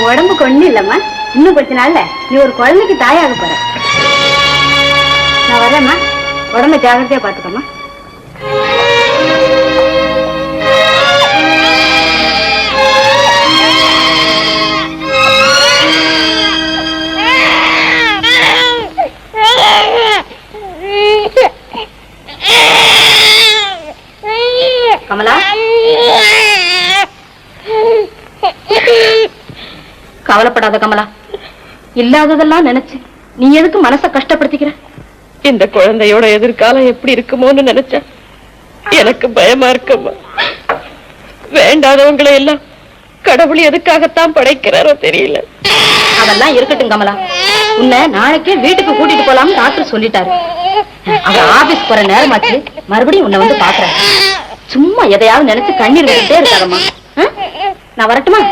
உடம்புக்கு ஒண்ணு இல்லம்மா. இன்னும் கொஞ்ச நாள்ல நீ ஒரு குழந்தைக்கு தாயாக போற. நான் வரேம்மா. உடம்ப ஜாகிரதையா பாத்துக்கம்மா. கமலா, கவலைப்படாத கமலா. இல்லாததெல்லாம் நினைச்சு நீ எதுக்கு மனச கஷ்டப்படுத்திக்கிற? இந்த குழந்தையோட எதிர்காலம் எப்படி இருக்குமோன்னு நினைச்ச எனக்கு பயமா இருக்கம்மா. வேண்டாதவங்களை எல்லாம் கடவுள் எதுக்காகத்தான் படைக்கிறாரோ தெரியல. அதெல்லாம் இருக்கட்டும் கமலா. உன்னை நாளைக்கே வீட்டுக்கு கூட்டிட்டு போலாம்னு டாக்டர் சொல்லிட்டாரு. அவர் ஆபீஸ் போற நேரமாச்சு. மறுபடியும் உன்னை வந்து பாக்குறேன். சும்மா எதையாவது நினைச்சு கண்ணீர் விட்டுட்டே இருக்காதம்மா. நான் வரட்டுமா?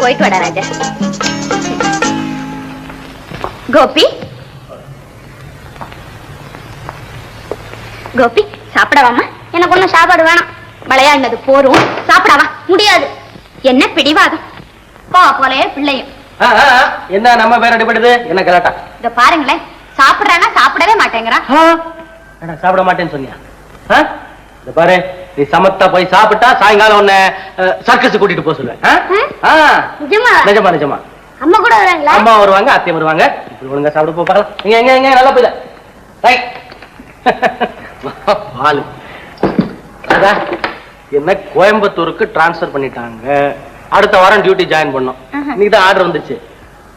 போயிட்டு வாடா ராஜா. கோபி, கோபி சாப்பிடவாமா? எனக்கு ஒண்ணும் சாப்பாடு வேணாம். விளையாடினது போரும். சாப்பிடவா முடியாது. என்ன பிடிவாதம். போலே பிள்ளையும் என்ன நம்ம பேர் அடிபடுது? என்ன கலாட்டா? இத பாருங்களேன். சாப்பிடுறானா சாப்பிடவே மாட்டேங்கிறான். சாப்பிட மாட்டேன்னு சொன்னியா? பாரு, நீ சமத்தா போய் சாப்பிட்டா சாயங்காலம் உன்னை சர்க்கஸ் கூட்டிட்டு போக சொல்லுவேன். நிஜமா நிஜமா. அம்மா கூட வராங்களா? அம்மா வருவாங்க, அத்தையும் வருவாங்க. இப்படி ஒழுங்கா சாப்பிட போகலாம். நீங்க எங்க எங்க நல்லா போயில என்ன கோயம்புத்தூருக்கு டிரான்ஸ்பர் பண்ணிட்டாங்க. அடுத்த வாரம் டியூட்டி ஜாயின் பண்ணோம். இன்னைக்கு தான் ஆர்டர் வந்துச்சு.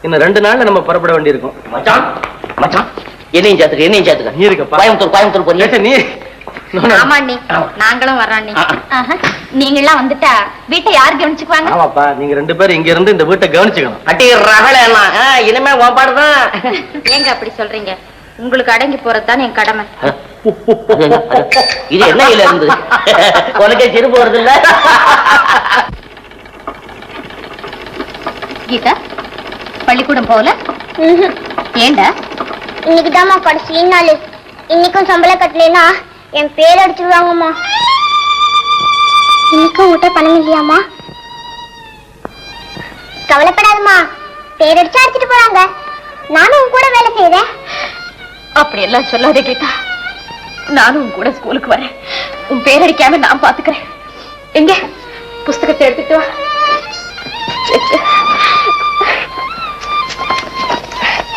இன்னும் 2 நாள்ல நம்ம புறப்பட வேண்டி இருக்கும். மச்சான் மச்சான், என்னையும் சேர்த்துக்க. நீ இருக்க கோயம்புத்தூர் போறீங்க. நீ ஆமா நீ, நாங்களும் வர்றோம். நீங்க எல்லாம் வந்துட்டா வீட்டை யாரு கவனிச்சுக்குவாங்க? ஆமாப்பா, நீங்க 2 பேரும் இங்க இருந்து இந்த வீட்டை கவனிச்சுக்கணும். அட்டி ரகல இனிமே பாடுதான். ஏங்க அப்படி சொல்றீங்க? உங்களுக்கு அடங்கி போறதுதான் என் கடமை. இது என்ன இருந்து உனக்கே சிரிப்பு வருது இல்ல? கீதா, பள்ளிக்கூடம் போகல? ஏண்டா? இன்னைக்குதாம்மா கடைசி நாள். இன்னைக்கும் சம்பளம் கட்டலைன்னா என் பேர் அடிச்சிருவாங்கம்மா. இன்னைக்கும் உங்ககிட்ட பணம் இல்லையாம்மா? கவலைப்படாதம்மா, பேர் அடிச்சு அடிச்சிட்டு போறாங்க. நானும் உன் கூட வேலை செய்யறேன். அப்படி எல்லாம் சொல்லாதே கீதா. நானும் உன் கூட ஸ்கூலுக்கு வரேன். உன் பேர் அடிக்காம நான் பாத்துக்கிறேன். எங்க புஸ்தகத்தை எடுத்துட்டு வா.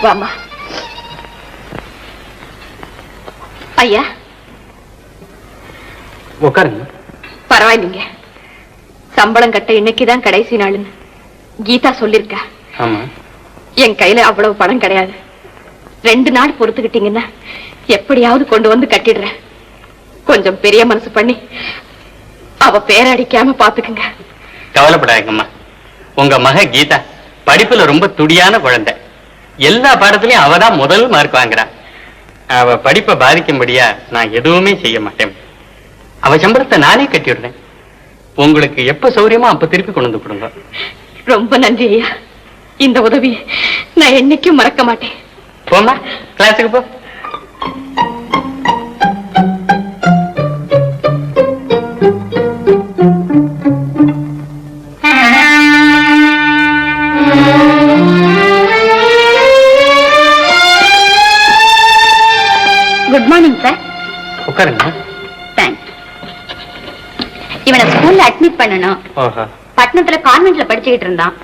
வாமா. ஐயா உட்காருங்க. பரவாயில்லைங்க. சம்பளம் கட்ட இன்னைக்குதான் கடைசி நாளுன்னு கீதா சொல்லிருக்கா. என் கையில அவ்வளவு பணம் கிடையாது. 2 நாள் பொறுத்துக்கிட்டீங்கன்னா எப்படியாவது கொண்டு வந்து கட்டிடுறேன். கொஞ்சம் பெரிய மனசு பண்ணி அவ பேரடிக்காம பாத்துக்குங்க. கவலைப்படாதீங்கம்மா. உங்க மக கீதா படிப்புல ரொம்ப துடியான குழந்தை. எல்லா பாடத்திலையும் அவதான் முதல் மார்க் வாங்குறா. அவ படிப்பை பாதிக்கும்படியா நான் எதுவுமே செய்ய மாட்டேன். அவ சம்பளத்தை நானே கட்டிடுறேன். உங்களுக்கு எப்ப சௌரியமோ அப்ப திருப்பி கொண்டு வந்து கொடுங்க. ரொம்ப நன்றி ஐயா. இந்த உதவி நான் என்னைக்கும் மறக்க மாட்டேன். போமா, கிளாஸுக்கு போ. Good morning sir. உட்காருங்க. தேங்க்ஸ். இவனை ஸ்கூல்ல அட்மிட் பண்ணணும். பட்டணத்துல கான்வென்ட்ல படிச்சுக்கிட்டு இருந்தான்.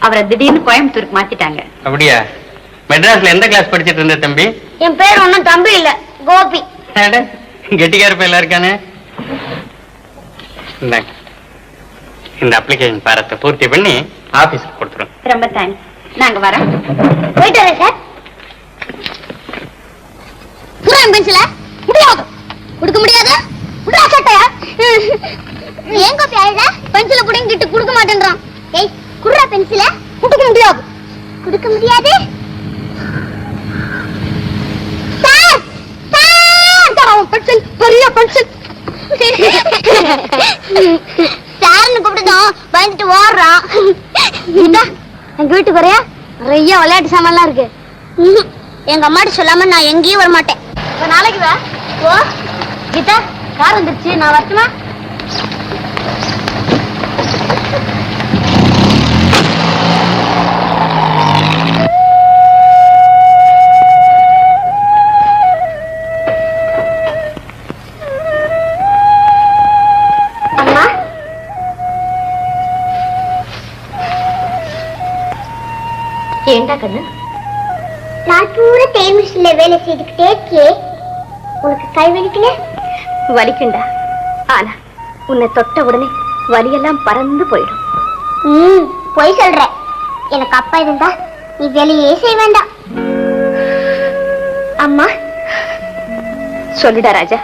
அவரை திடீர்னு கோயம்புத்தூருக்கு மாத்திட்டாங்க. அப்படியா? மெட்ராஸ்ல எந்த கிளாஸ் படிச்சிட்டு இருந்த தம்பி? என் பேர் ஒன்னும் தம்பி இல்ல, கோபி. கெட்டிக்கார பையலா இருக்கானே. இந்த அப்ளிகேஷன் பாரத்தை பூர்த்தி பண்ணி ஆபீஸ்க்கு கொடுத்துரும். ரொம்ப தேங்க்ஸ். நாங்க வரோம். போயிட்டு வரேன் சார். குடுறேன் பென்சில. முடியாது. கொடுக்க முடியாது. குடுறா சட்டையா. ஏன் கோபி அழுத? பென்சில புடிங்கிட்டு கொடுக்க மாட்டேன்றான். ஏய் குடுறா பென்சில. கொடுக்க முடியாது. கொடுக்க முடியாது. சார் சார் பென்சில் பெரிய பென்சில். சார்னு கூப்பிட்டதும் பயந்துட்டு ஓடுறான். கீதா எங்க வீட்டுக்கு வரையா நிறைய விளையாட்டு சாமான்லாம் இருக்கு. எங்க அம்மாட்ட சொல்லாம நான் எங்கேயும் வர மாட்டேன். நாளைக்கு வா. ஓ கீதா கார் வந்துருச்சு, நான் வரட்டுமா? அம்மா ஏண்டா கண்ணு? நான் பூரா தேமிஸ்ல வேலை செய்துக்கிட்டே இருக்கே, உனக்கு கை வலிக்கல? வலிக்குண்டா, ஆனா உன்னை தொட்ட உடனே வலியெல்லாம் பறந்து போயிடும். போய் சொல்ற. எனக்கு அப்பா இருந்தா நீ வேலையே செய்ய வேண்டாம். அம்மா சொல்லுடா ராஜா.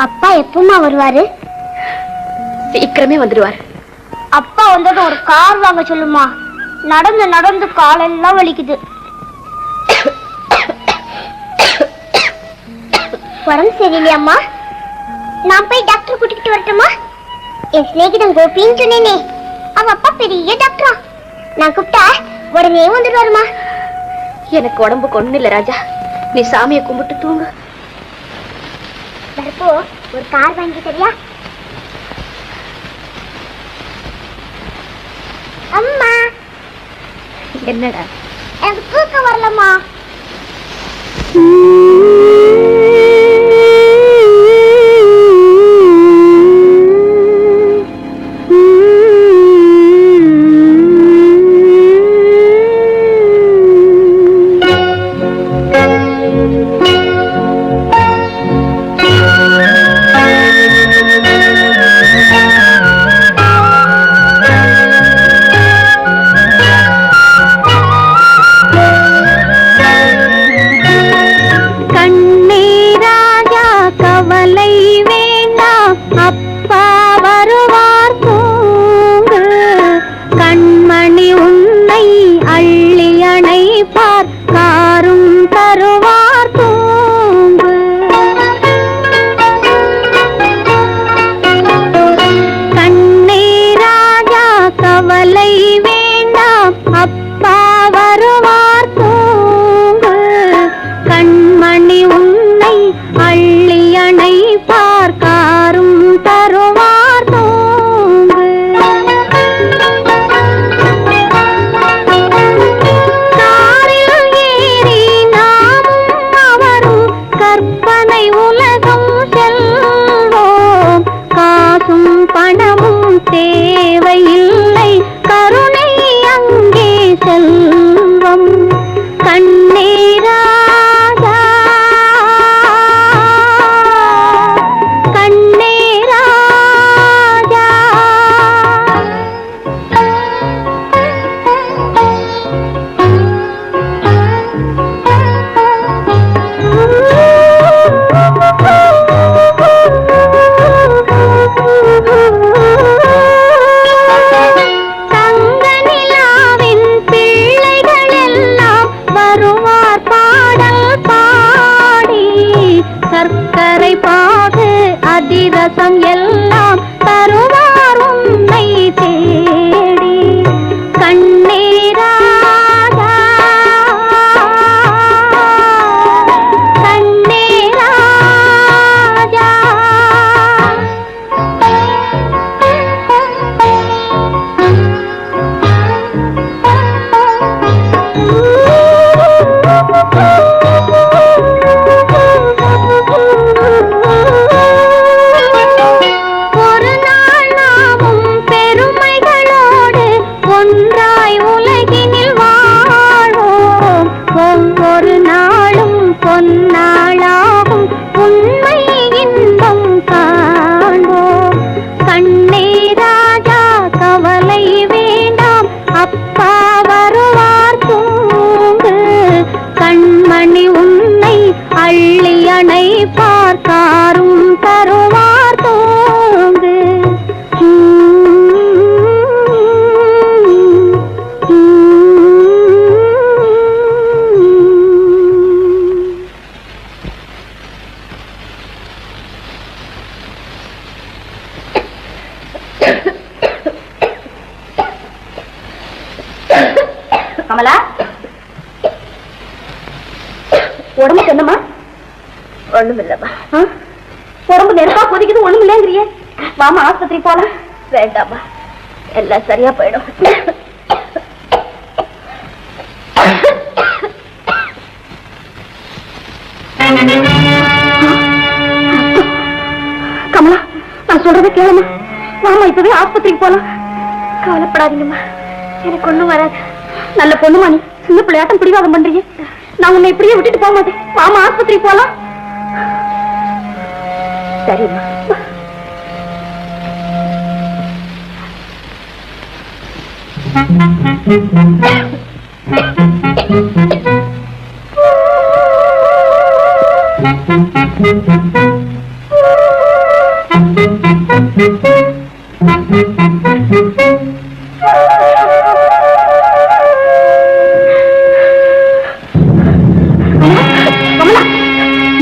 அப்பா எப்பமா வருவாரு? சீக்கிரமே வந்துடுவார். அப்பா வந்தது ஒரு கார் வாங்க சொல்லுமா. நடந்து நடந்து காலெல்லாம் வலிக்குது. உடம்பு சரியில்லையாம்மா? நான் போய் டாக்டர் கூட்டிக்கிட்டு வரட்டுமா? என் சிநேகிதன் கோபின்னு சொன்னேனே, அவ அப்பா பெரிய டாக்டரா. நான் கூப்பிட்டா உடனே வந்துடுவாருமா. எனக்கு உடம்புக்கு ஒண்ணு இல்ல ராஜா, நீ சாமியை கும்பிட்டு தூங்கு. வரப்போ ஒரு கார் வாங்கி சரியா? அம்மா என்னடா? எனக்கு தூக்கம் வரலம்மா. அதிரசம் எல்லாம் தருவார் உன்னை தேடி. கண்ணீராஜா கண்ணீராஜா பொன்னாளாகும் உண்மை இன்பம் காண்போம். கண்ணே ராஜா கவலை வேண்டாம், அப்பா வருவார் தூங்கு. கண்மணி உன்னை அள்ளி அணை கமலா, உடம்புக்கு என்னம்மா? ஒண்ணும் இல்லம்மா. உடம்பு நெருப்பா கொதிக்குது, ஒண்ணும் இல்லைங்கிறியே. வாமா ஆஸ்பத்திரி போலாம். வேண்டாமா, எல்லாம் சரியா போயிடும். கமலா, நான் சொல்றதை கேளுமா. வாமா, இப்பவே ஆஸ்பத்திரிக்கு போலாம். கவலைப்படாதீங்கம்மா, எனக்கு ஒண்ணும் வராது. நல்ல பொண்ணுமா, நீ சின்ன பிள்ளையாட்டம் பிடிவாதம் பண்றீங்க. நான் உன்னை இப்படியே விட்டுட்டு போக மாட்டேன். வாமா ஆஸ்பத்திரிக்கு போலாம். சரிம்மா.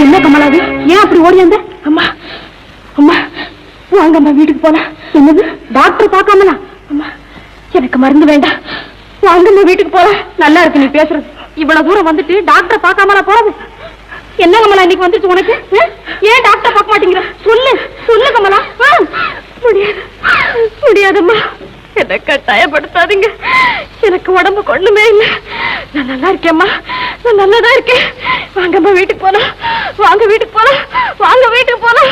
என்ன கமலாது, ஏன் அப்படி ஓடியாந்த? அம்மா அம்மா, வாங்கம்மா வீட்டுக்கு போலாம். என்னது, டாக்டர் பார்க்காமலா? அம்மா, எனக்கு மருந்து வேண்டாம், வாங்கம்மா வீட்டுக்கு போலாம். நல்லா இருக்கு நீ பேசுறது. இவ்வளவு தூரம் வந்துட்டு டாக்டர் பார்க்காமலா போறது? என்ன கமலா இன்னைக்கு வந்துச்சு உனக்கு? ஏன் டாக்டர் பார்க்க மாட்டேங்கிற? சொல்லு சொல்லு கமலா. முடியாது முடியாதம்மா, என்ன கட்டாயப்படுத்தாதீங்க. எனக்கு உடம்பு கொண்டுமே இல்லை. நான் நல்லா இருக்கேம்மா, நான் நல்லாதான் இருக்கேன். வாங்கம்மா வீட்டுக்கு போலாம், வாங்க வீட்டுக்கு போலாம், வாங்க வீட்டுக்கு போலாம்.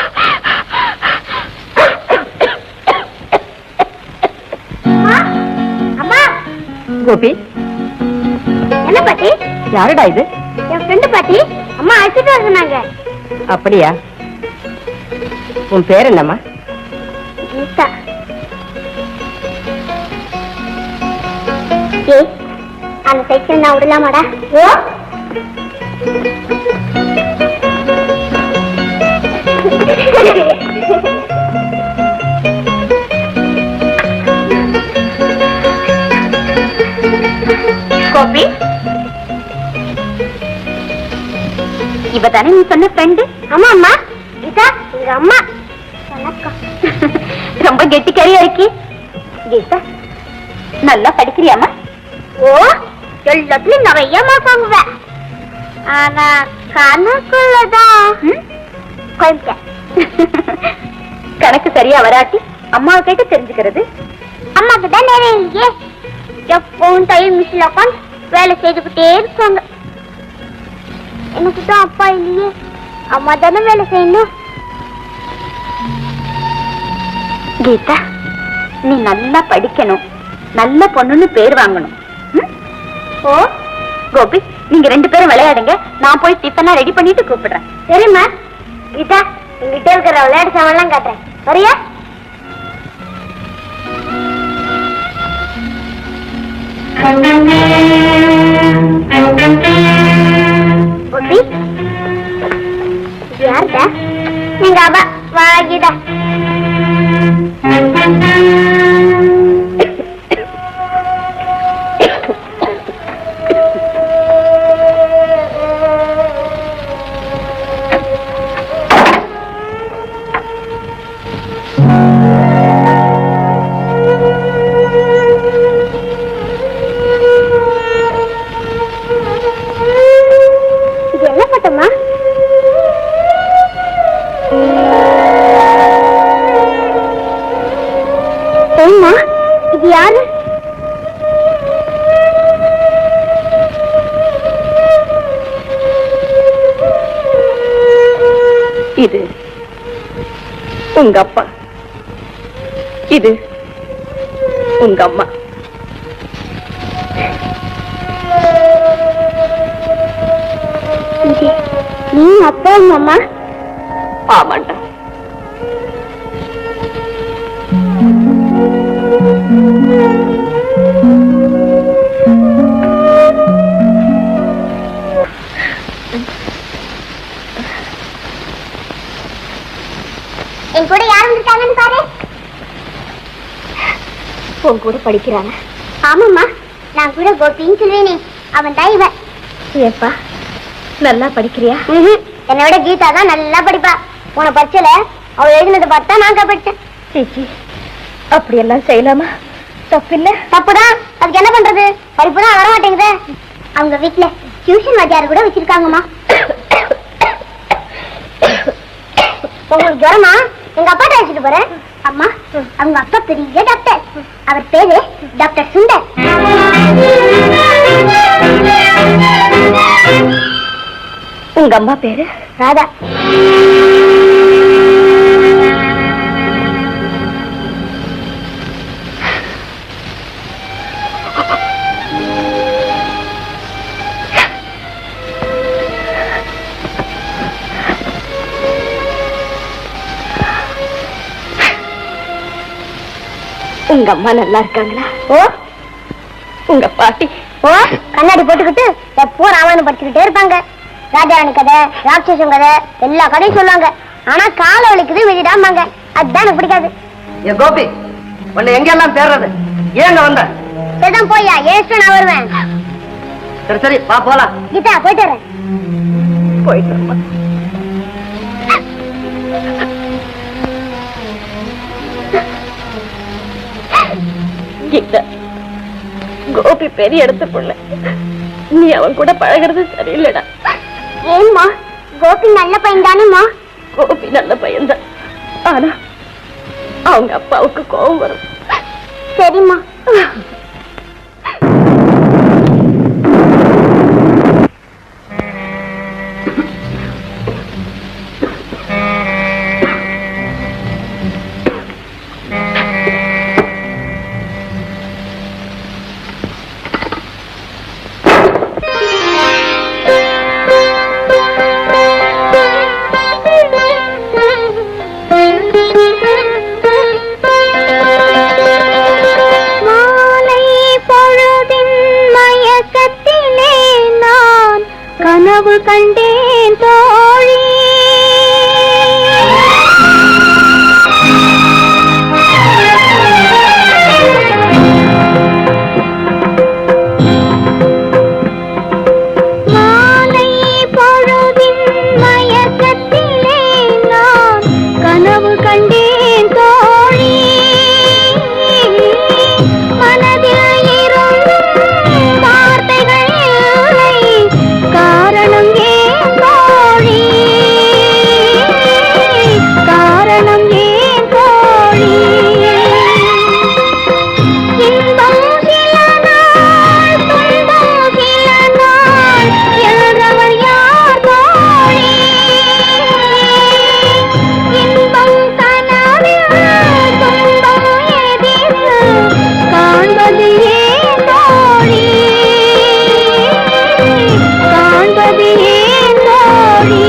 அம்மா. கோபி, என்ன பாட்டி? யாருடா இது? என் ஃப்ரெண்டு பாட்டி. அம்மா அழைச்சிட்டு வர சொன்னாங்க. அப்படியா? உன் பேர் என்னம்மா? கீதா. ஏய், அந்த சைக்கிள் நான் விடலாமாடா? ஓ, கோபி, இவ தானே நீ சொன்ன ஃப்ரெண்டு? ஆமா அம்மா, கீதா எங்க அம்மா. வணக்கம். ரொம்ப கெட்டிக்காரியா இருக்கி. கீதா, நல்லா படிக்கிறியாமா? ஓ, எல்லாத்துலயும் நிறைய மார்க் வாங்குவேன். ஆனா கணக்குள்ளதான் குழம்பேன். கணக்கு சரியா வராட்டி அம்மாவை கேட்டு தெரிஞ்சுக்கிறது. அம்மாக்கு தான் நேரம் இல்லையே. எப்பவும் தையல் மிஷின்ல உட்காந்து வேலை செய்துக்கிட்டே இருப்பாங்க. எனக்கு தான் அப்பா இல்லையே, அம்மா தானே வேலை செய்யணும். கீதா, நீ நல்லா படிக்கணும், நல்ல பொண்ணுன்னு பேர் வாங்கணும். ஓ, கோபி, நீங்க 2 பேரும் விளையாடுங்க. நான் போய் டிஃபனா ரெடி பண்ணிட்டு கூப்பிடுறேன். சரிம்மா. கீதா, எங்கிட்ட இருக்கிற விளையாட்டு சாமான்லாம் காட்டுறேன், சரியா? கோபி, இது யாருடா? எங்க அவ. வா கீதா. இது என்ன பட்டமா? ஏம்மா, இது யாரு? இது உங்க அப்பா, இது உங்க அம்மா. இது நீ அப்பா அம்மா? ஆமாண்டா. என் கூட யார் வந்திருக்காங்கன்னு பாரு. உன் கூட படிக்கிறானா? ஆமாம்மா, நான் கூட கோபின்னு சொல்லுவேனே, அவன் தான் இவன். ஏப்பா, நல்லா படிக்கிறியா? என்னை விட கீதா தான் நல்லா படிப்பா. உன பரிச்சையில அவள் எழுதினதை பார்த்தா நான் படிச்சேன். சீச்சி, அப்படியெல்லாம் செய்யலாமா? தப்பில்ல. தப்புதான், அதுக்கு என்ன பண்றது? படிப்பு தான் வரமாட்டேங்குதே. அவங்க வீட்டுல டியூஷன் வாத்தியார் கூட வச்சிருக்காங்கம்மா. உங்களுக்கு ஜுரமா? எங்க அப்பா அழைச்சிட்டு போறேன். அம்மா, அவங்க அப்பா பெரிய டாக்டர். அவர் பேரு டாக்டர் சுந்தர். உங்க அம்மா பேரு ராதா. உங்க அம்மா நல்லா இருக்காங்களா? ஓ, உங்க பாட்டி ஓ, கண்ணாடி போட்டுக்கிட்டு எப்போ ராமாயணம் படிச்சுக்கிட்டே இருப்பாங்க. ராஜாராணி கதை, ராட்சசம் கதை, எல்லா கதையும் சொல்லுவாங்க. ஆனா கால வலிக்குது விதிடாமாங்க. அதுதான் எனக்கு பிடிக்காது. ஏ கோபி, உன்னை எங்க எல்லாம் தேடுறது? ஏங்க வந்த? சரிதான் போயா, ஏன் நான் வருவேன். சரி சரி, வா போலாம். கீதா, போயிட்டு வரேன். போயிட்டு வரமா. கீதா, கோபி பெரிய இடத்து பொண்ணு, நீ அவன் கூட பழகிறது சரியில்லடா. ஏம்மா, கோபி நல்ல பையன் தானேம்மா? கோபி நல்ல பையன்தான், ஆனா அவங்க அப்பாவுக்கு கோபம் வரும். சரிம்மா. கனவு கண்டேன் தோழி. மாலை பொழுதின் மயக்கத்திலே நான் கனவு கண்டேன் தோழி. மனதில் இருந்தும் வார்த்தைகள் இல்லை, காரணம் ஏன் தோழி, காரணம் ஏன் தோழி. இன்பம் சில நாள், துன்பம் சில நாள் என்றவர் யார் தோழி. இன்பம் கனவில், துன்பம் எதிரில் காண்பது ஏன் தோழி, காண்பது ஏன் தோழி.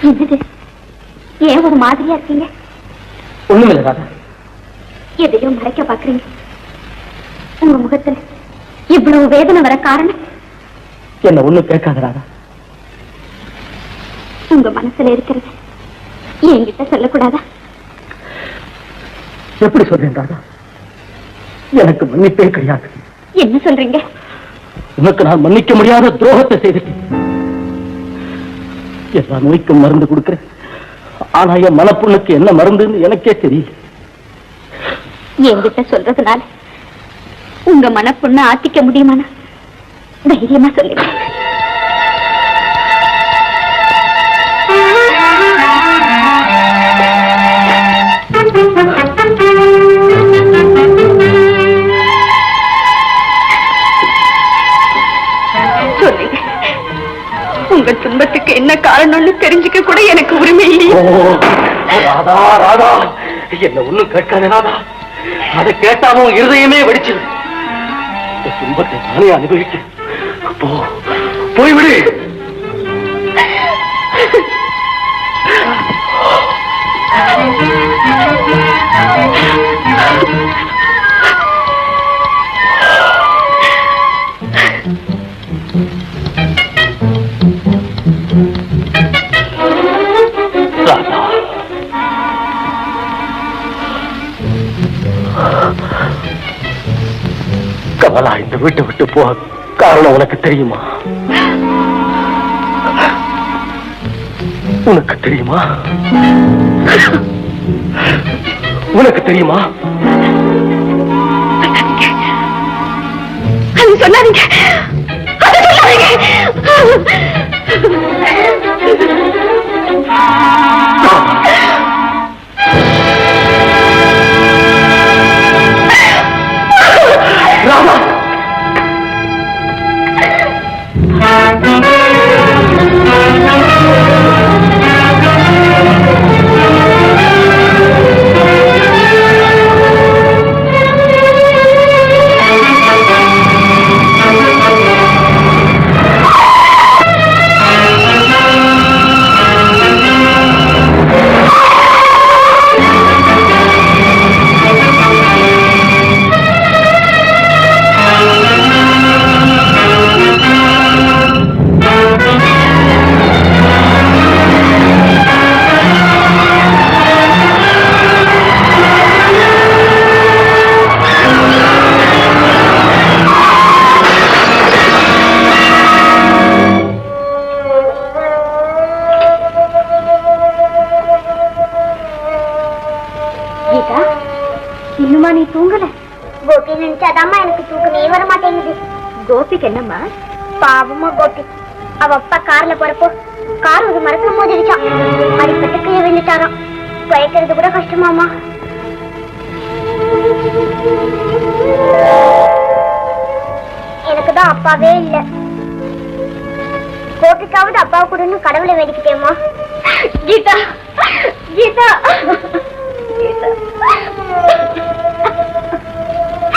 என்னது, ஏன் ஒரு மாதிரியா இருக்கீங்க? ஒண்ணுமில்ல ராதா. எதையும் மறைக்க பாக்குறீங்க. உங்க முகத்துல இவ்வளவு வேதனை வர காரணம்? என்ன ஒண்ணும் கேட்காத ராதா. உங்க மனசுல இருக்கிறது என்கிட்ட சொல்லக்கூடாதா? எப்படி சொல்றேன் ராதா? எனக்கு மன்னிப்பே கிடையாது. என்ன சொல்றீங்க? உனக்கு நான் மன்னிக்க முடியாத துரோகத்தை செய்துட்டேன். எல்லா நோய்க்கும் மருந்து கொடுக்கிறேன், ஆனா என் மனப்புண்ணுக்கு என்ன மருந்துன்னு எனக்கே தெரியல. என்கிட்ட சொல்றதுனால உங்க மனப்புண்ண ஆத்திக்க முடியுமானா தைரியமா சொல்லுங்க. சொல்லுங்க, உங்க துன்பத்துக்கு என்ன காரணம்னு தெரிஞ்சுக்க கூட எனக்கு உரிமை இல்லையே. ராதா ராதா, என்ன ஒண்ணும் கேட்காதே ராதா. அதை கேட்டாலும் இருதயமே வெடிச்சது. இந்த துன்பத்தை நானே அனுபவிக்க. போ போய்விடு. கமலா, இந்த வீட்டை விட்டு போக காரணம் உனக்கு தெரியுமா? உனக்கு தெரியுமா? உனக்கு தெரியுமா? அது சொல்லாதீங்க. ராதா, இன்னுமா நீ தூங்கல? கோபி நினைச்சாதாம்மா எனக்கு தூக்கமே வர மாட்டேங்குது. கோபிக்கு என்னம்மா? பாவமா கோபி. அவ அப்பா கார்ல போறப்போ கார் ஒரு மரத்துல மோதிருச்சான். அடிப்பட்டு கீழே விழுந்துட்டாராம். குறைக்கிறது கூட கஷ்டமாமா. எனக்கு தான் அப்பாவே இல்ல. கோபிக்காவது அப்பாவை கூடன்னு கடவுளை வேடிக்கிட்டேம்மா. கீதா, கீதா,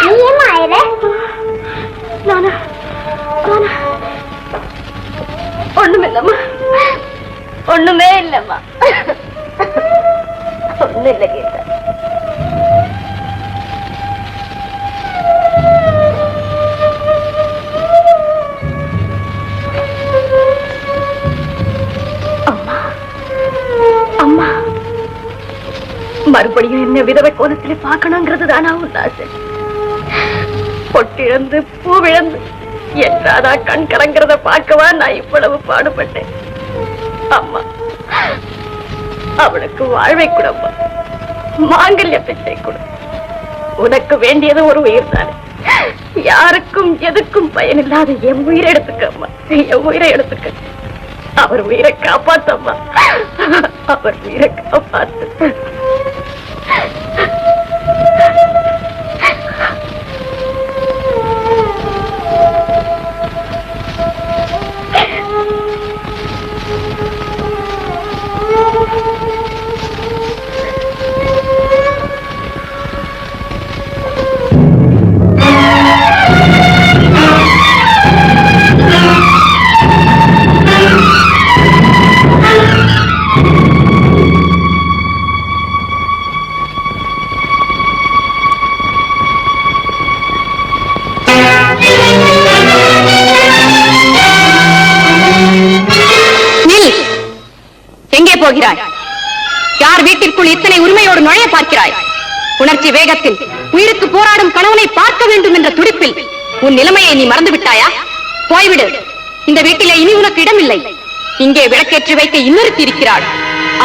நீ ஏமா ஆயிர? ஒண்ணுமில்லம்மா, ஒண்ணுமே இல்லம்மா. ஒண்ணு இல்ல கீதா. அம்மா, அம்மா, மறுபடியும் என்ன விதவை கோலத்திலே பார்க்கணுங்கிறது தானா உன் ஆசை? பொட்டிழந்து பூவிழந்து என்றாதா கண் கலங்கிறத பார்க்கவா நான் இவ்வளவு பாடுபட்டேன்? அம்மா, அவளுக்கு வாழ்வை கூடம்மா, மாங்கல்ய பெற்றை கூட. உனக்கு வேண்டியது ஒரு உயிர் தானே. யாருக்கும் எதுக்கும் பயனில்லாத என் உயிரை எடுத்துக்க அம்மா, என் உயிரை எடுத்துக்க. அவர் உயிரை காப்பாத்தம்மா, அவர் உயிரை காப்பாத்து. போகிறாய்? யார் வீட்டிற்குள் இத்தனை உரிமையோடு நுழைய பார்க்கிறாய்? உணர்ச்சி வேகத்தில் உயிருக்கு போராடும் கணவனை பார்க்க வேண்டும் என்ற துடிப்பில் உன் நிலைமையை நீ மறந்து விட்டாயா? போய்விடு. இந்த வீட்டிலே இனி உனக்கு இடமில்லை. இங்கே விளக்கேற்றி வைக்க இன்னொருத்தி இருக்கிறாள்.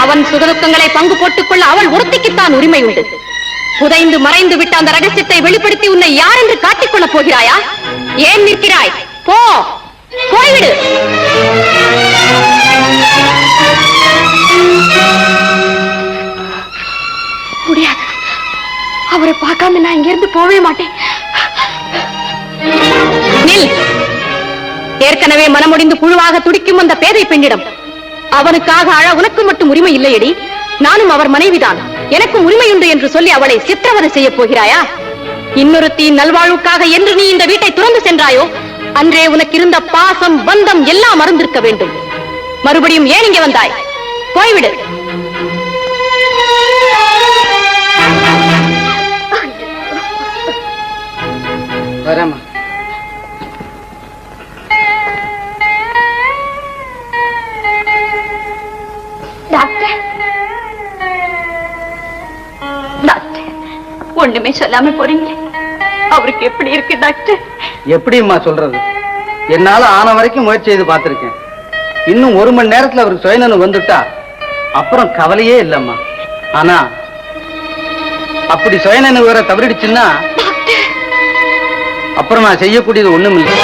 அவன் சுகதுக்கங்களை பங்கு போட்டுக் கொள்ள அவள் ஒருத்திக்குத்தான் உரிமை உண்டு. புதைந்து மறைந்து விட்ட அந்த ரகசியத்தை வெளிப்படுத்தி உன்னை யார் என்று காட்டிக்கொள்ளப் போகிறாயா? ஏன் நிற்கிறாய்? போ, போய்விடு. முடியாது. அவரை பார்க்காம நான் இங்கிருந்து போவே மாட்டேன். ஏற்கனவே மனமுடிந்து புழுவாக துடிக்கும் அந்த பேதை பெண்ணிடம் அவனுக்காக அழ உனக்கு மட்டும் உரிமை இல்லையடி. நானும் அவர் மனைவிதான், எனக்கும் உரிமை உண்டு என்று சொல்லி அவளை சித்திரவதை செய்ய போகிறாயா? இன்னொருத்தின் நல்வாழ்வுக்காக என்று நீ இந்த வீட்டை துறந்து சென்றாயோ, அன்றே உனக்கு இருந்த பாசம் பந்தம் எல்லாம் மறந்திருக்க வேண்டும். மறுபடியும் ஏன் இங்கே வந்தாய்? போய்விடு. வரேம்மா. டாக்டர், டாக்டர், ஒண்ணுமே சொல்லாம போறீங்களே, அவருக்கு எப்படி இருக்கு டாக்டர்? எப்படிம்மா சொல்றது? என்னால ஆன வரைக்கும் முயற்சி செய்து பார்த்திருக்கேன். இன்னும் 1 மணி நேரத்துல அவருக்கு சுயநலம் வந்துட்டா அப்புறம் கவலையே இல்லம்மா. ஆனா அப்படி சுயநலம் வேற தவறிடுச்சுன்னா அப்புறம் நான் செய்யக்கூடியது ஒண்ணும் இல்லை.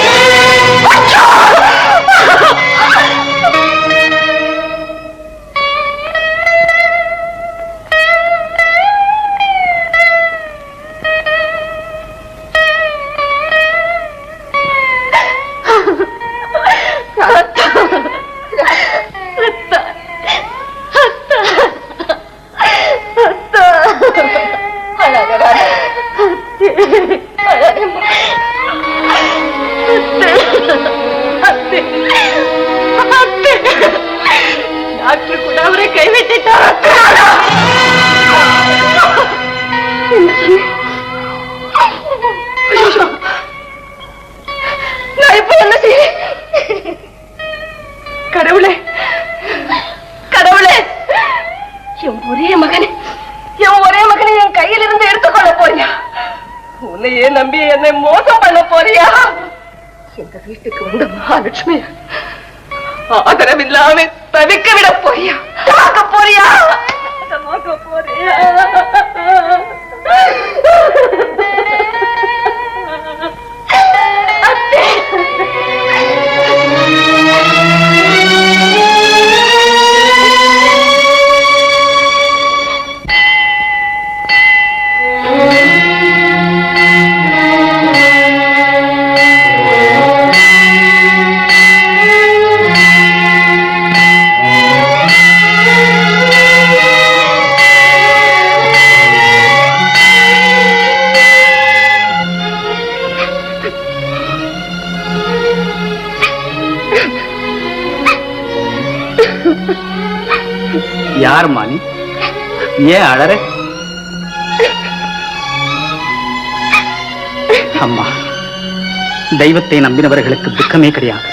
டாக்டர் கூட அவரை கைவிட்டார். நான் இப்ப என்ன செய்ய? கடவுளே, கடவுளே, என் ஒரே மகனை என் கையில் இருந்து எடுத்துக்கொள்ள போறியா? உன்னையே நம்பி என்னை மோசம் பண்ண போறியா? எங்க வீட்டுக்கு வந்த மகாலட்சுமி ஆதரவில்லாம தவிக்க விட போறியா? தாக்க போறியா? தாக்க போறியா? யாருமா நீ? ஏன் அழற? அம்மா, தெய்வத்தை நம்பினவர்களுக்கு துக்கமே கிடையாது.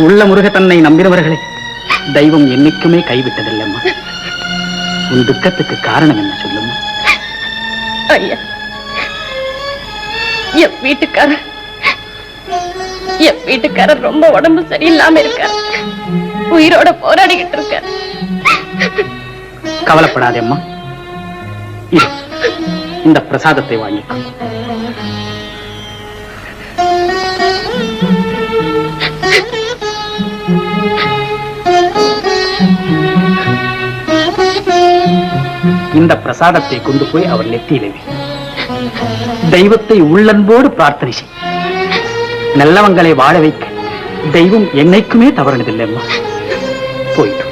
உள்ள முருக தன்னை நம்பினவர்களை தெய்வம் என்னைக்குமே கைவிட்டதில்லைம்மா. உன் துக்கத்துக்கு காரணம் என்ன சொல்லுமா? ஐயா, என் வீட்டுக்காரர் ரொம்ப உடம்பு சரியில்லாம இருக்காரு. உயிரோட போராடிக்கிட்டு இருக்காரு. கவலைப்படாதே அம்மா. இந்த பிரசாதத்தை வாங்கிக்கோ. இந்த பிரசாதத்தை கொண்டு போய் அவர் நெத்தியிலே தெய்வத்தை உள்ளன்போடு பிரார்த்தனை செய். நல்லவங்களை வாழ வைக்க தெய்வம் என்னைக்குமே தவறினதில்லை அம்மா. போயிட்டு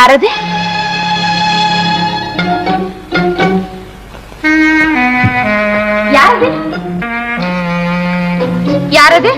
யாரது? யாரது? யாரது?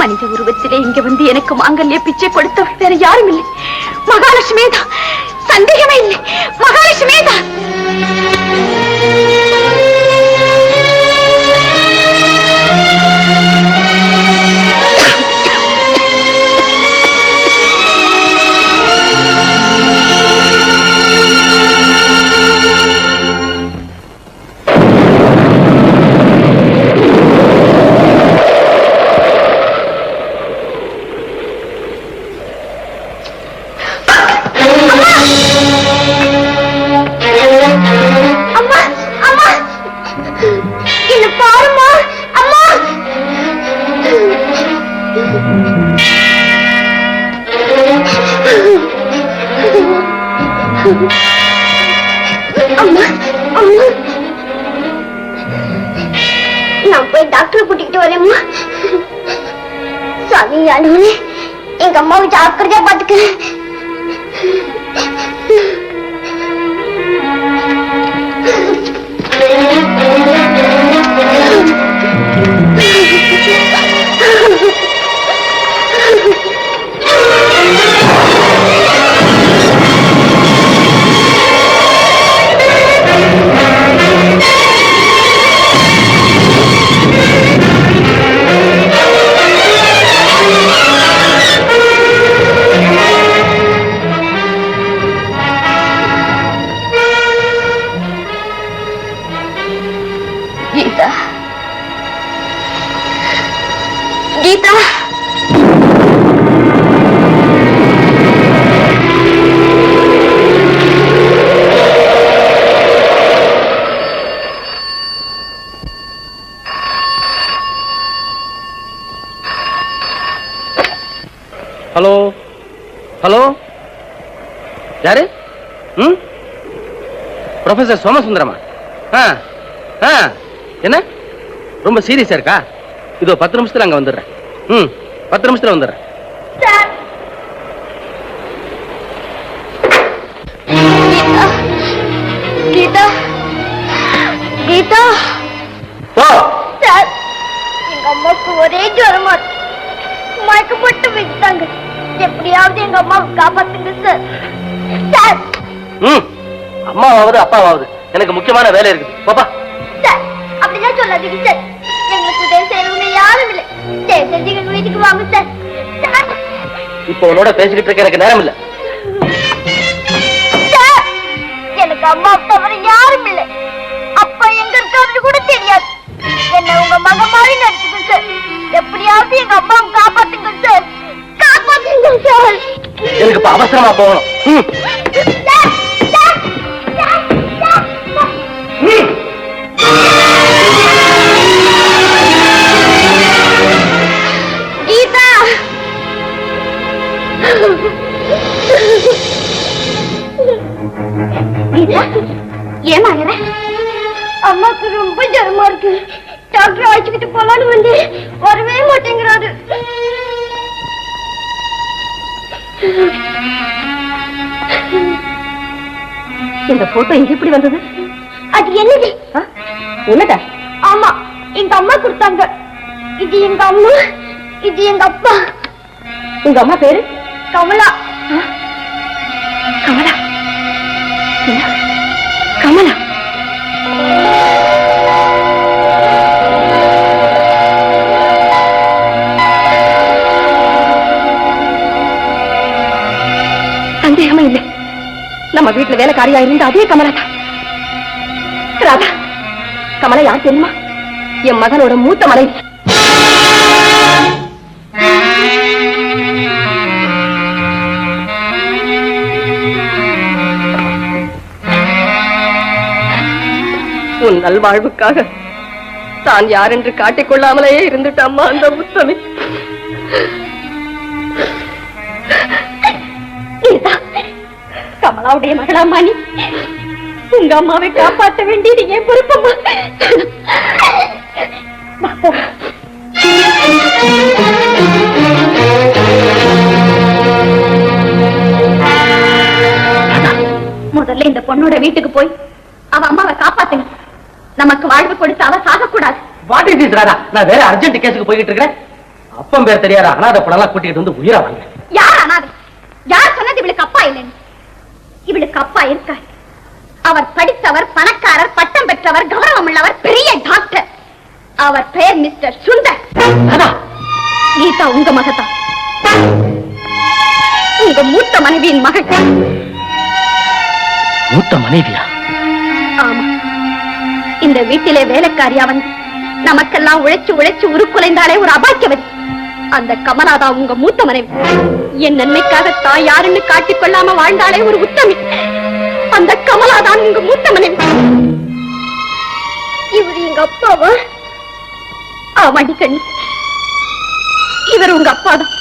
மனித உருவத்திலே இங்க வந்து எனக்கு மாங்கல்ய பிச்சை கொடுத்தவள் வேற யாரும் இல்லை, மகாலட்சுமி தான். சந்தேகமே இல்லை, மகாலட்சுமி தான். நான் போய் டாக்டர் கூட்டிட்டு வரேம்மா. சாமி ஆளுங்களே, எங்க அம்மாவை ஜாக்கிரதையா பாத்துக்கிறேன். கீதா, கீதா, ஹலோ ஹலோ, யாரு? ப்ரொஃபசர் சோமசுந்தரமா? என்ன ரொம்ப சீரியஸா இருக்கா? இதோ 10 நிமிஷத்துல அங்க வந்துடுறேன். 10 நிமிஷத்துல வந்துடுறேன். கீதா, கீதா, சார், எங்க அம்மாவுக்கு ஒரே ஜுரமா இருக்கு. மயக்கப்பட்டு விட்டாங்க. எப்படியாவது எங்க அம்மாவை காப்பாத்துங்க சார். சார், அம்மாவாவது அப்பாவாவது எனக்கு முக்கியமான வேலை இருக்குது. பாப்பா சார், அப்படிதான் சொல்லாதீங்க சார். எங்களுக்கு உதவி செய்யறவங்க யாரும் இல்லை. செஞ்சு எங்க வீட்டுக்கு வாங்க சார். இப்ப உன்னோட பேசிக்கிட்டு இருக்க எனக்கு நேரம் இல்ல. சார், எனக்கு அம்மா தவிர யாரும் இல்லை. அப்பா எங்க இருக்காருன்னு கூட தெரியாது. என்ன உங்க மக மாதிரி நடிச்சுங்க சார். எப்படியாவது எங்க அம்மாவை காப்பாத்துங்க சார். காப்பாத்துங்க சார். எனக்கு இப்ப அவசரமா போகணும். கீதா, டாக்டர் அழைச்சுக்கிட்டு போலான்னு வந்து வரவே மாட்டேங்கிறாரு. இந்த போட்டோ இங்க எப்படி வந்தது? அது என்னது? என்னடா? ஆமா, எங்க அம்மா கொடுத்தாங்க. இது எங்க அம்மா, இது எங்க அப்பா. உங்க அம்மா பேரு? கமலா. கமலா? கமலா? சந்தேகமே இல்லை, நம்ம வீட்டுல வேலைக்காரியா இருந்த அதே கமலா தான். ராதா, கமலா யார் தெரியுமா? என் மகனோட மூத்த மனைவி. உன் நல்வாழ்வுக்காக தான் யார் என்று காட்டிக்கொள்ளாமலேயே இருந்துட்டாம்மா அந்த உத்தமி. கமலாவுடைய மகளாம்மா நீ. உங்க அம்மாவை காப்பாற்ற வேண்டியது என் பொறுப்பம்மா. முதல்ல இந்த பொண்ணோட வீட்டுக்கு போய் அவ அம்மாவை காப்பாத்துங்க. நமக்கு வாழ்வு கொடுத்து அவ சாகக்கூடாது. What is this Radha? நான் வேற அர்ஜென்ட் கேஸுக்கு போயிட்டு இருக்கேன். அப்பம் பேர் தெரியாத அனாதை படலாம் கூட்டிட்டு வந்து உயிரா வாங்க. யார் அனாதை? யார் சொன்னது இவளுக்கு அப்பா இல்லைன்னு? இவளுக்கு அப்பா இருக்கார். அவர் படித்தவர், பணக்காரர், பட்டம் பெற்றவர், கௌரவம் உள்ளவர், பெரிய டாக்டர். அவர் பெயர் மிஸ்டர் சுந்தர். கீதா உங்க மகதான், உங்க மூத்த மனைவியின் மகள். மூத்த மனைவியா? ஆமா, இந்த வீட்டிலே வேலைக்காரியா வந்து நமக்கெல்லாம் உழைச்சு உழைச்சு உருக்குலைந்தாலே ஒரு அபாக்கியவதி. அந்த கமலாதா உங்க மூத்த மனைவி. என் நன்மைக்காக தான் யாருன்னு காட்டிக்கொள்ளாம வாழ்ந்தாலே ஒரு உத்தமி. அந்த கமலாதான் உங்க மூத்த மனைவி. இவர் எங்க அப்பாவா? ஆமாடி கண்ணு, இவர் உங்க அப்பாதான்.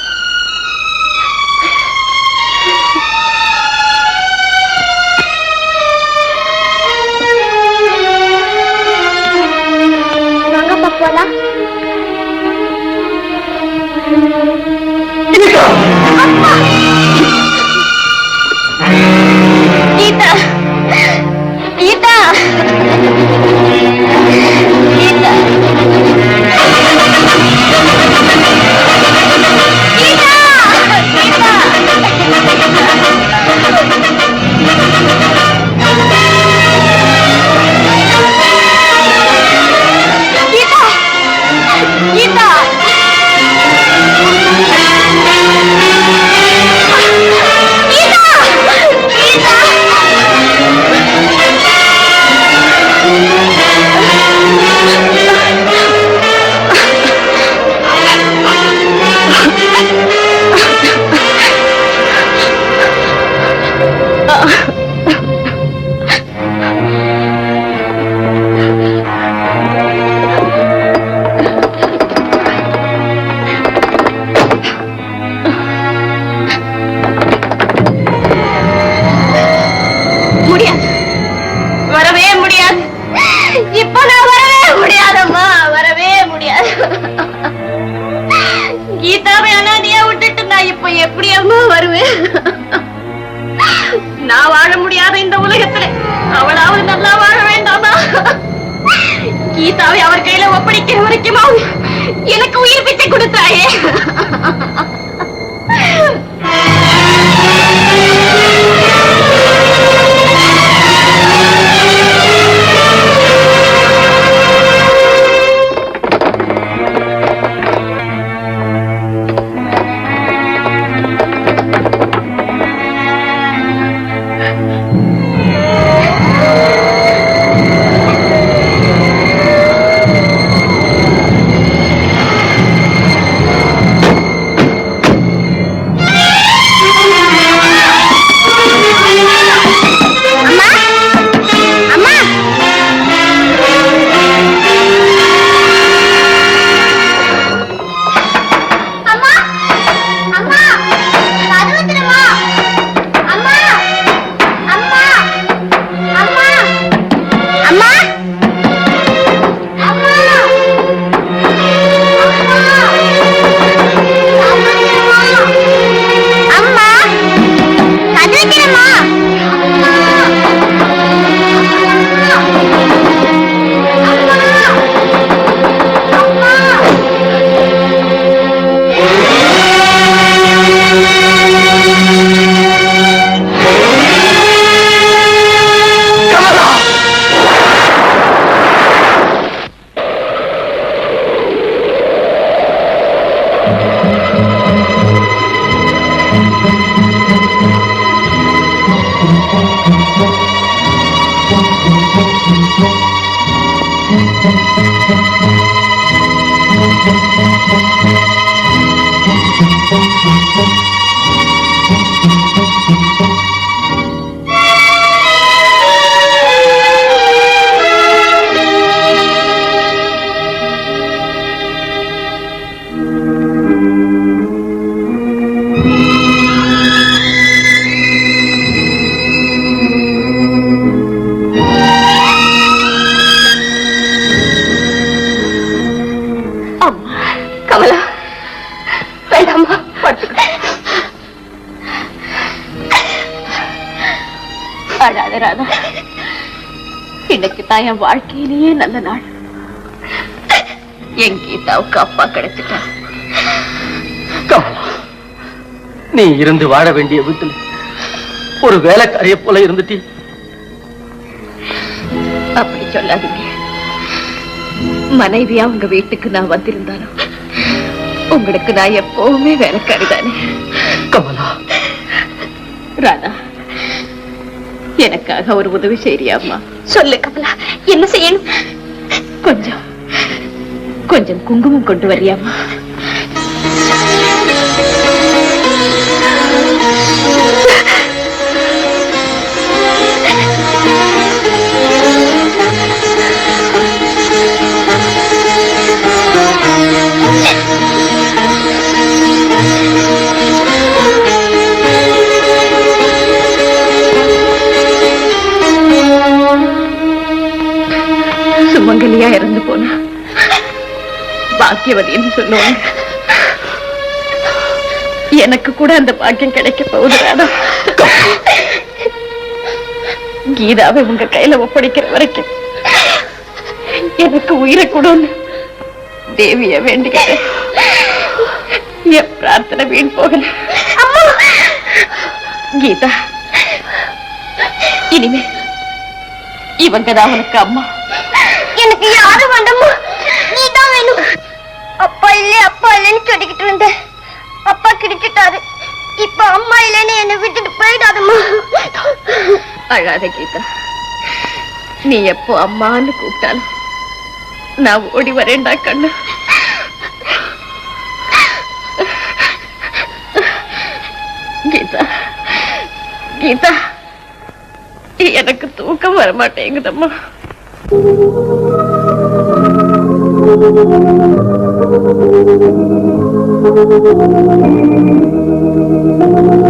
வாங்க போலாம். கீதா, கீதா, கீதா, கீதாவை அனாதையா விட்டுட்டு நான் இப்ப எப்படி அம்மா வருவேன்? நான் வாழ முடியாத இந்த உலகத்துல அவளாவது நல்லா வாழ வேண்டாமா? கீதாவை அவர் கையில ஒப்படைக்கிற வரைக்குமா எனக்கு உயிர் பிச்சை கொடுத்தாயே. ராதா, இன்னைக்கு தான் என் வாழ்க்கையிலேயே நல்ல நாள். என் கீதாவுக்கு அப்பா கிடைச்சிட்டா. கமலா, நீ இருந்து வாழ வேண்டிய வீட்டில் ஒரு வேலைக்காரிய போல இருந்துட்டி. அப்படி சொல்லாதீங்க. மனைவியா உங்க வீட்டுக்கு நான் வந்திருந்தாலும் உங்களுக்கு நான் எப்பவுமே வேலைக்காரி தானே. கமலா, ராதா, எனக்காக ஒரு உதவி செய்யறியாமா? சொல்லு கமலா, என்ன செய்யணும்? கொஞ்சம் கொஞ்சம் குங்குமம் கொண்டு வரியாமா? சுமங்கலியா இறந்து போனா பாக்கியவதின்னு சொல்லுவாங்க. எனக்கு கூட அந்த பாக்கியம் கிடைக்க போகுதுடா. கீதாவை உங்க கையில ஒப்படைக்கிற வரைக்கும் எனக்கு உயிரை கூடன்னு தேவிய வேண்டிக்கிறேன். என் பிரார்த்தனை வீண் போகல. கீதா, இனிமே இவங்கதான் உனக்கு அம்மா. எனக்கு யாரும் வேண்டாமா, நீ தான் வேணும். அப்பா இல்லைன்னு சொல்லிக்கிட்டு இருந்த, அப்பா கிடைச்சிட்டாரு. இப்ப அம்மா இல்லைன்னு என்னை விட்டுட்டு போயிடாதம்மா. அழாத கீதா, நீ எப்போ அம்மான்னு கூப்பிட்டாலும் நான் ஓடி வரேன்டா கண்ணு. கீதா, கீதா, எனக்கு தூக்கம் வர மாட்டேங்குதம்மா. Thank you.